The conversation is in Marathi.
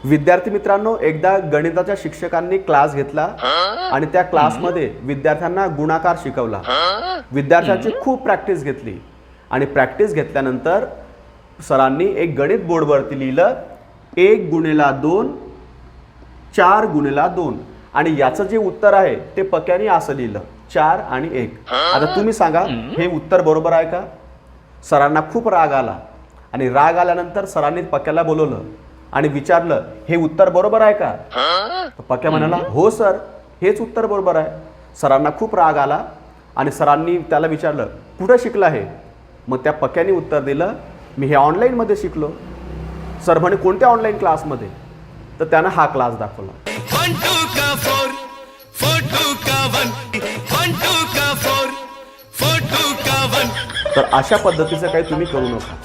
विद्यार्थी मित्रांनो, एकदा गणिताच्या शिक्षकांनी क्लास घेतला आणि त्या क्लासमध्ये विद्यार्थ्यांना गुणाकार शिकवला। विद्यार्थ्यांची खूप प्रॅक्टिस घेतली आणि प्रॅक्टिस घेतल्यानंतर सरांनी एक गणित बोर्डवरती लिहिलं 1 गुणिला 2 4 गुणिला 2 आणि याचं जे उत्तर आहे ते पक्याने असं लिहिलं 4 आणि 1। आता तुम्ही सांगा हे उत्तर बरोबर आहे का? सरांना खूप राग आला आणि राग आल्यानंतर सरांनी पक्याला बोलवलं आणि विचारलं हे उत्तर बरोबर आहे का? पक्या म्हणाला हो सर, हेच उत्तर बरोबर आहे। सरांना खूप राग आला आणि सरांनी त्याला विचारलं कुठं शिकला हे? मग त्या पक्याने उत्तर दिलं मी हे ऑनलाईनमध्ये शिकलो। सर म्हणे कोणत्या ऑनलाईन क्लासमध्ये? तर त्यानं हा क्लास दाखवला। 1 2 का 4 4 2 का 1 1 2 का 4 4 2 का 1। तर अशा पद्धतीचं काही तुम्ही करू नका।